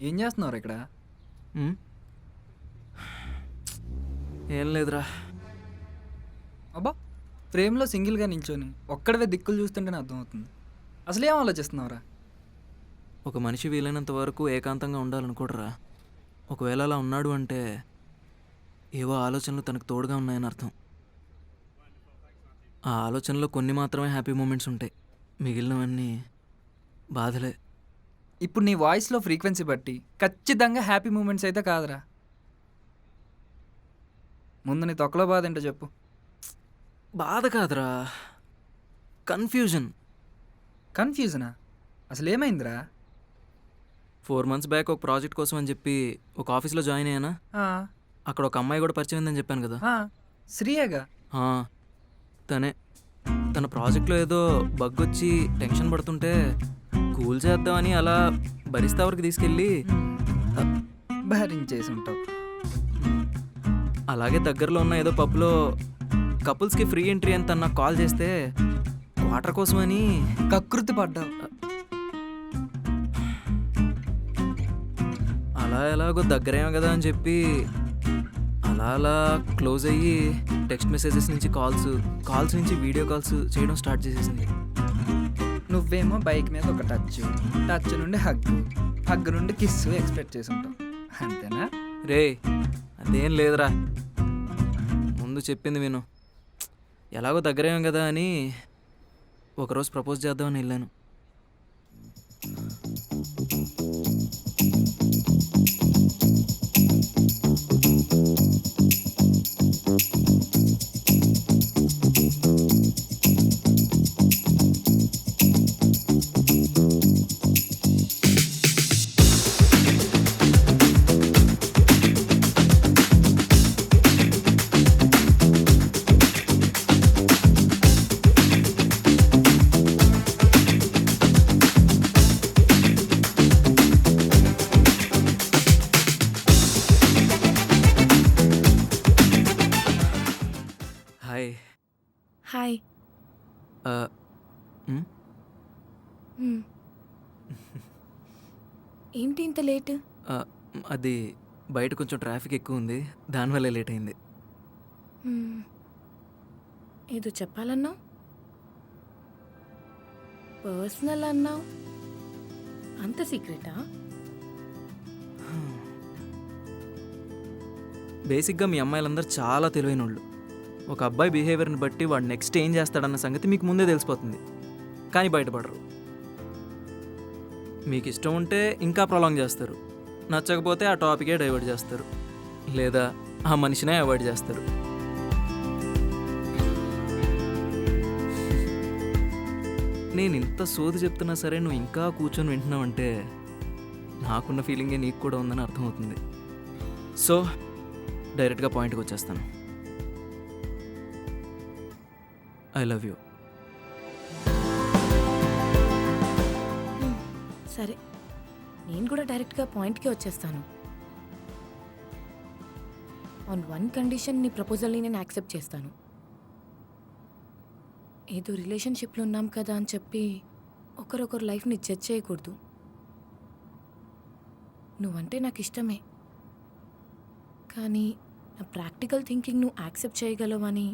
ఏం చేస్తున్నారు ఇక్కడ? ఉమ్, ఏం లేదురా. అబ్బా, ఫ్రేమ్లో సింగిల్గా నిల్చొని ఒక్కడవే దిక్కులు చూస్తుంటేనే అర్థమవుతుంది. అసలు ఏం ఆలోచిస్తున్నావురా? ఒక మనిషి వీలైనంత వరకు ఏకాంతంగా ఉండాలనుకోడరా. ఒకవేళ అలా ఉన్నాడు అంటే ఏవో ఆలోచనలు తనకు తోడుగా ఉన్నాయని అర్థం. ఆ ఆలోచనలో కొన్ని మాత్రమే హ్యాపీ మూమెంట్స్ ఉంటాయి, మిగిలినవన్నీ బాధలే. ఇప్పుడు నీ వాయిస్లో ఫ్రీక్వెన్సీ బట్టి ఖచ్చితంగా హ్యాపీ మూమెంట్స్ అయితే కాదురా. ముందు నీ తొక్కలో బాధ ఏంటో చెప్పు. బాధ కాదురా, కన్ఫ్యూజన్. కన్ఫ్యూజనా? అసలు ఏమైందిరా? 4 months బ్యాక్ ఒక ప్రాజెక్ట్ కోసం అని చెప్పి ఒక ఆఫీస్లో జాయిన్ అయ్యానా. ఆ, అక్కడ ఒక అమ్మాయి కూడా పరిచయం అయిందని చెప్పాను కదా. ఆ, శ్రీయేగా? ఆ, తనే. తన ప్రాజెక్ట్లో ఏదో బగ్ వచ్చి టెన్షన్ పడుతుంటే కూల్ చేద్దామని అలా భరిస్తా వరకు తీసుకెళ్ళి భరించేసి ఉంటావు. అలాగే దగ్గరలో ఉన్న ఏదో పబ్లో కపుల్స్కి ఫ్రీ ఎంట్రీ అని తను నాకు కాల్ చేస్తే క్వార్టర్ కోసమని కకృతి పడ్డావు. అలా ఎలాగో దగ్గరేమో కదా అని చెప్పి అలా అలా క్లోజ్ అయ్యి టెక్స్ట్ మెసేజెస్ నుంచి కాల్స్ నుంచి వీడియో కాల్స్ చేయడం స్టార్ట్ చేసేసింది. నువ్వేమో బైక్ మీద ఒక టచ్ నుండి హగ్ నుండి కిస్సు ఎక్స్పెక్ట్ చేసి ఉంటావు, అంతేనా? రే, అదేం లేదురా. ముందు చెప్పింది విను. ఎలాగో దగ్గరేమో కదా అని ఒకరోజు ప్రపోజ్ చేద్దామని వెళ్ళాను. హాయ్. హాయ్. ఆ, ఉమ్, హ్మ్. ఏంటి ఇంత లేట్? ఆ, అది బయట కొంచెం ట్రాఫిక్ ఎక్కువ ఉంది, దానివల్ల లేట్ అయింది. హ్మ్. ఏదో చెప్పాలన్నావు, పర్సనల్ అన్నావు, అంత సీక్రెటా? బేసిక్గా మీ అమ్మాయిలందరూ చాలా తెలివైన వాళ్ళు. ఒక అబ్బాయి బిహేవియర్ని బట్టి వాడు నెక్స్ట్ ఏం చేస్తాడన్న సంగతి మీకు ముందే తెలిసిపోతుంది, కానీ బయటపడరు. మీకు ఇష్టం ఉంటే ఇంకా ప్రొలాంగ్ చేస్తారు, నచ్చకపోతే ఆ టాపికే డైవర్ట్ చేస్తారు, లేదా ఆ మనిషినే అవాయిడ్ చేస్తారు. నేను ఇంత సోది చెప్తున్నా సరే నువ్వు ఇంకా కూర్చొని వింటున్నావంటే నాకున్న ఫీలింగే నీకు కూడా ఉందని అర్థమవుతుంది. సో డైరెక్ట్గా పాయింట్కి వచ్చేస్తాను. I love you. సరే, నేను కూడా డైరెక్ట్గా పాయింట్కి వచ్చేస్తాను. ఆన్ వన్ కండిషన్, నీ ప్రపోజల్ని నేను యాక్సెప్ట్ చేస్తాను. ఏదో రిలేషన్షిప్లో ఉన్నాం కదా అని చెప్పి ఒకరొకరు లైఫ్ని జడ్జ్ చేయకూడదు. నువ్వంటే నాకు ఇష్టమే, కానీ నా ప్రాక్టికల్ థింకింగ్ నువ్వు యాక్సెప్ట్ చేయగలవని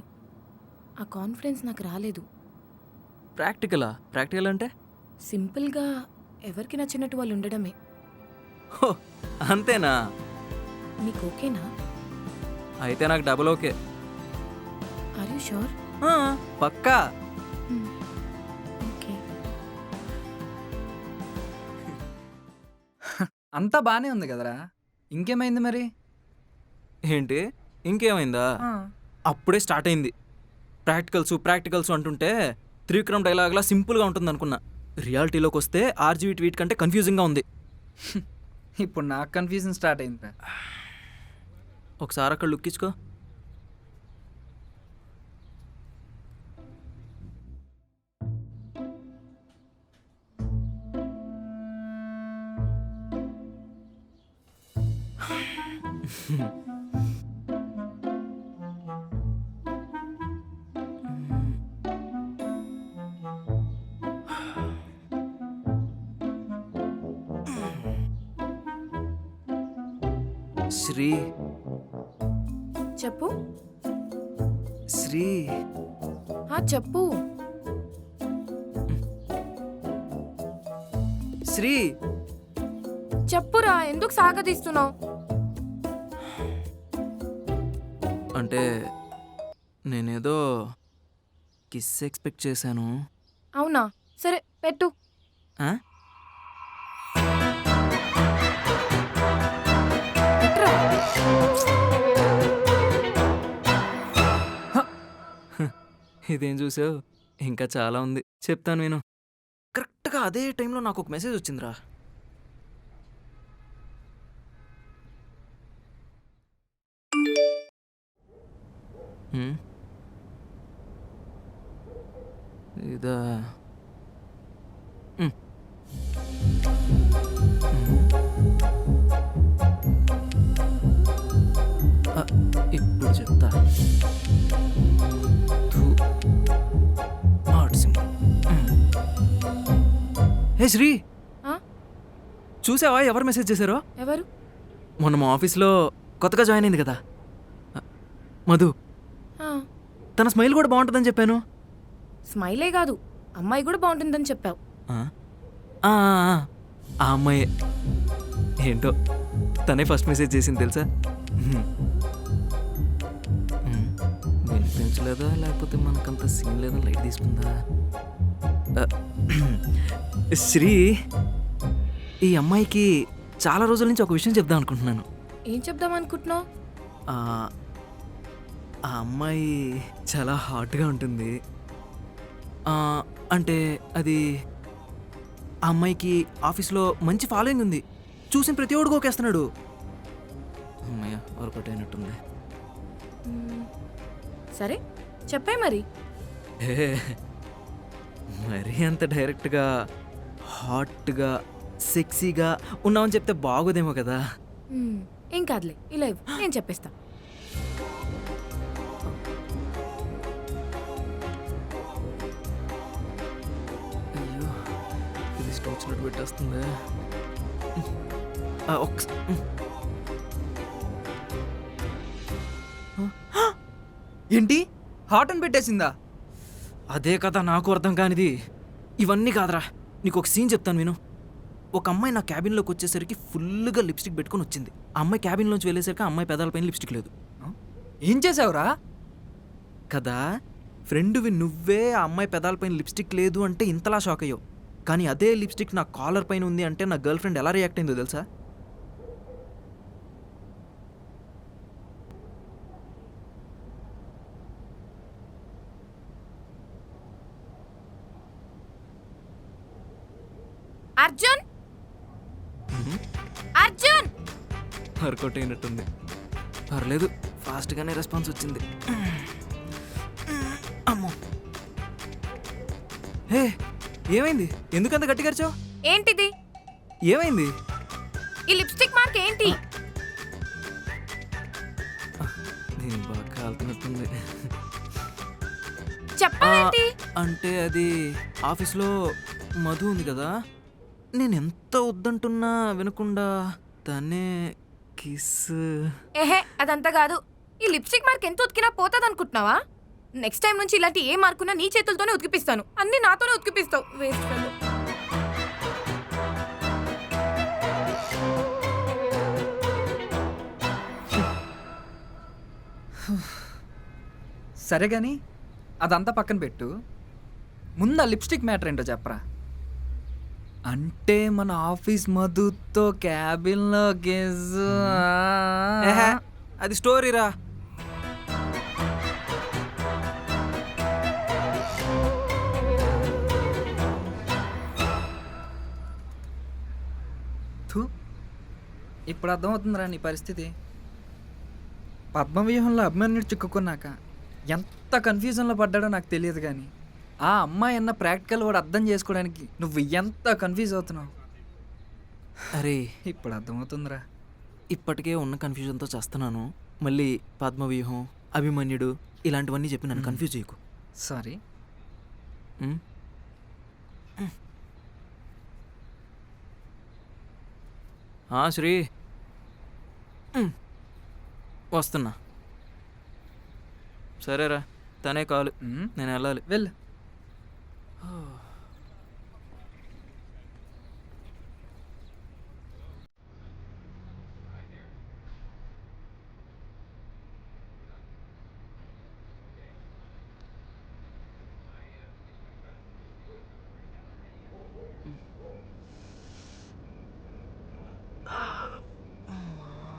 ఆ కాన్ఫిడెన్స్ నాకు రాలేదు. ప్రాక్టికల్ అంటే సింపుల్గా ఎవరికి నచ్చినట్టు వాళ్ళు ఉండడమే. హో, అంతేనా? నీకు ఓకేనా? అయితే నాకు double okay. Are you sure? పక్కా. ఓకే. అంతా బాగానే ఉంది కదరా, ఇంకేమైంది మరి? ఏంటి ఇంకేమైందా? అప్పుడే స్టార్ట్ అయింది. ప్రాక్టికల్స్ అంటుంటే త్రివిక్రమ్ డైలాగ్లా సింపుల్గా ఉంటుంది అనుకున్నా. రియాలిటీలోకి వస్తే ఆర్జీవీ ట్వీట్ కంటే కన్ఫ్యూజింగ్గా ఉంది. ఇప్పుడు నాకు కన్ఫ్యూజన్ స్టార్ట్ అయిందిరా. ఒకసారి అక్కడ లుక్ ఇచ్చుకో. శ్రీ చెప్పు. శ్రీ చెప్పు. శ్రీ చెప్పురా, ఎందుకు సాగదీస్తున్నావు? అంటే నేనేదో కిస్ ఎక్స్పెక్ట్ చేశాను. అవునా? సరే పెట్టు. ఆ? పెట్టురా. ఇదేం చూసావు? ఇంకా చాలా ఉంది, చెప్తాను నేను. కరెక్ట్గా అదే టైంలో నాకు ఒక మెసేజ్ వచ్చిందిరా. హ్మ్? ఇదా? హ్మ్. ఇప్పుడు చెప్తా. హే శ్రీ, ఆ? చూసావా ఎవరు మెసేజ్ చేశారో? ఎవరు? మొన్న మా ఆఫీస్లో కొత్తగా జాయిన్ అయింది కదా, మధు. ఆ, తన స్మైల్ కూడా బాగుంటుందని చెప్పాను. స్మైలే కాదు, అమ్మాయి కూడా బాగుంటుందని చెప్పావు. ఆ అమ్మాయి ఏంటో తనే ఫస్ట్ మెసేజ్ చేసింది తెలుసా. వినిపించలేదా, లేకపోతే మనకంత సీన్ లేదా, లైట్ తీసుకుందా? శ్రీ, ఈ అమ్మాయికి చాలా రోజుల నుంచి ఒక విషయం చెప్దాం అనుకుంటున్నాను. ఏం చెప్దాం అనుకుంటున్నావు? ఆ అమ్మాయి చాలా హాట్గా ఉంటుంది. అంటే అది, ఆ అమ్మాయికి ఆఫీస్లో మంచి ఫాలోయింగ్ ఉంది. చూసిన ప్రతి ఒడు గోకేస్తున్నాడు. అమ్మాయి వర్కౌట్ అయినట్టుంది. సరే చెప్పే మరి. మరీ అంత డైరెక్ట్గా హాట్గా సెక్సీగా ఉన్నామని చెప్తే బాగోదేమో కదా. ఏం కాదులే, ఇలా ఇవ్వు, నేను చెప్పేస్తా. అయ్యో, ఇది స్టోచ్చినట్టు పెట్టేస్తుంది. ఏంటి హాట్ అని పెట్టేసిందా? అదే కదా నాకు అర్థం కానిది. ఇవన్నీ కాదురా, నీకు ఒక సీన్ చెప్తాను విను. ఒక అమ్మాయి నా క్యాబిన్లోకి వచ్చేసరికి ఫుల్గా లిప్స్టిక్ పెట్టుకుని వచ్చింది. ఆ అమ్మాయి క్యాబిన్లోంచి వెళ్ళేసరికి ఆ అమ్మాయి పెదాలపైన లిప్స్టిక్ లేదు. ఏం చేసావురా? కదా, ఫ్రెండ్వి నువ్వే ఆ అమ్మాయి పెదాలపైన లిప్స్టిక్ లేదు అంటే ఇంతలా షాక్ అయ్యావు. కానీ అదే లిప్స్టిక్ నా కాలర్ పైన ఉంది అంటే నా గర్ల్ ఫ్రెండ్ ఎలా రియాక్ట్ అయిందో తెలుసా? అర్జున్, అర్జున్. వర్కౌట్ అయినట్టుంది. పర్లేదు, ఫాస్ట్గానే రెస్పాన్స్ వచ్చింది. అమ్మో, హే ఏమైంది? ఎందుకంత గట్టిగా అరిచావు? ఏంటిది? ఏమైంది? ఈ లిప్స్టిక్ మార్క్ ఏంటి? నేను బాగా కాలుతున్నట్టుంది. చెప్పాలేంటి? అంటే అది ఆఫీస్లో మధు ఉంది కదా, నేను ఎంత వద్దంటున్నా వినకుండా తనే కిస్. ఏహే, అదంతా కాదు. ఈ లిప్స్టిక్ మార్క్ ఎంత ఉతికినా పోతుంది అనుకుంటున్నావా? నెక్స్ట్ టైం నుంచి ఇలాంటి ఏ మార్కున్నా నీ చేతులతోనే ఉతికిపిస్తాను. అన్నీ నాతోనే ఉతికిపిస్తావు. Waste fellow. సరే కానీ అదంతా పక్కన పెట్టు. ముందు ఆ లిప్స్టిక్ మ్యాటర్ ఏంటో చెప్పరా. అంటే మన ఆఫీస్ మధుతో క్యాబిన్లో గెజ్జు. ఏహే, అది స్టోరీరా. ఇప్పుడు అర్థమవుతుందిరా నీ పరిస్థితి. పద్మవ్యూహంలో అభిమన్యుడు చిక్కుకున్నాక ఎంత కన్ఫ్యూజన్లో పడ్డాడో నాకు తెలియదు, కానీ ఆ అమ్మాయి అన్న ప్రాక్టికల్ వాడు అర్థం చేసుకోవడానికి నువ్వు ఎంత కన్ఫ్యూజ్ అవుతున్నావు. అరే, ఇప్పుడు అర్థమవుతుందిరా. ఇప్పటికే ఉన్న కన్ఫ్యూజన్తో చేస్తున్నాను. మళ్ళీ పద్మవ్యూహం, అభిమన్యుడు ఇలాంటివన్నీ చెప్పి నన్ను కన్ఫ్యూజ్ చేయకు. సారీ. శ్రీ, వస్తున్నా. సరేరా, తనే కాలు, మ్మ్. నేను వెళ్ళాలి. వెళ్ళు.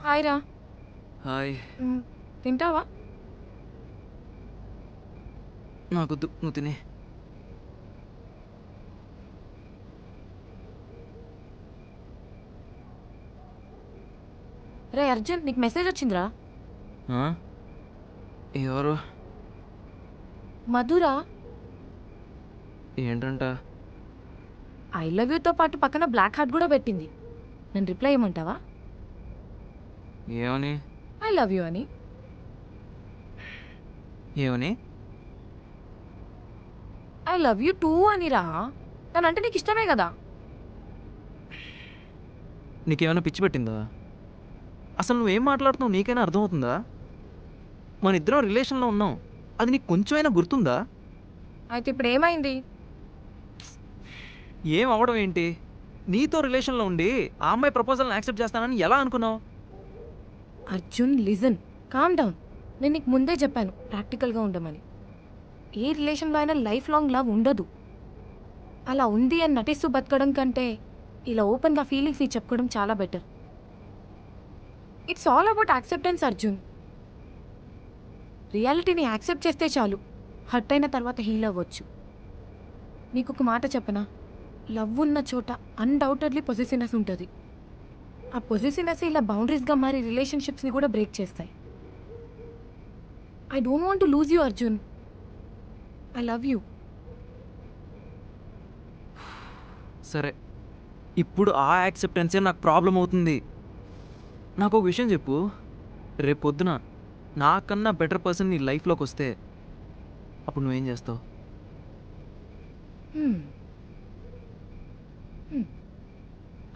హాయ్ రా. హాయ్. తింటావా? నాకొద్దు, నువ్వు తినే. రే అర్జున్, నీకు మెసేజ్ వచ్చిందిరా. ఆ? ఎవరు? మధురా. ఏంటంట? ఐ లవ్ యూతో పాటు పక్కన బ్లాక్ హార్ట్ కూడా పెట్టింది. నన్ను రిప్లై ఇవ్వమంటావా? ఏమని? ఐ లవ్ యూ అని. ఏమని? ఐ లవ్ యూ టూ అని రా. తనంటే నీకు ఇష్టమే కదా. నీకేమైనా పిచ్చి పెట్టిందా? అసలు నువ్వేం మాట్లాడుతున్నావు నీకైనా అర్థమవుతుందా? మన ఇద్దరం రిలేషన్లో ఉన్నాం, అది నీకు కొంచెమైనా గుర్తుందా? అయితే ఇప్పుడు ఏమైంది? ఏం అవడం ఏంటి? నీతో రిలేషన్లో ఉండి ఆ అమ్మాయి ప్రపోజల్ని యాక్సెప్ట్ చేస్తానని ఎలా అనుకున్నావు? Arjun listen, calm down. నేను నీకు ముందే చెప్పాను ప్రాక్టికల్గా ఉండమని. ఏ రిలేషన్లో అయినా లైఫ్ లాంగ్ లవ్ ఉండదు. అలా ఉంది అని నటిస్తూ బతకడం కంటే ఇలా ఓపెన్గా ఫీలింగ్స్ని చెప్పుకోవడం చాలా better. It's all about acceptance Arjun. రియాలిటీని యాక్సెప్ట్ చేస్తే చాలు, హర్ట్ అయిన తర్వాత హీల్ అవ్వచ్చు. నీకు ఒక మాట చెప్పనా? లవ్ ఉన్న చోట అన్డౌటెడ్లీ పొసెసివ్నెస్ ఉంటుంది. ఆ పొసెసివ్నెస్ ఇలా బౌండరీస్గా మారి రిలేషన్షిప్స్ని కూడా బ్రేక్ చేస్తాయి. I don't want to lose you Arjun. I love you. సరే, ఇప్పుడు ఆ యాక్సెప్టెన్సే నాకు ప్రాబ్లం అవుతుంది. నాకు ఒక విషయం చెప్పు, రేపు పొద్దున నాకన్నా బెటర్ పర్సన్ నీ లైఫ్లోకి వస్తే అప్పుడు నువ్వేం చేస్తావు?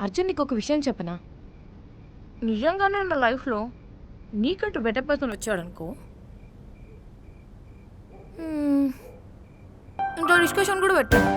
అర్జున్, నీకు ఒక విషయం చెప్పనా? నిజంగానే నా లైఫ్లో నీకంటూ బెటర్ పర్సన్ వచ్చాడనుకో, ఇంకా డిస్కషన్ కూడా పెట్టాను.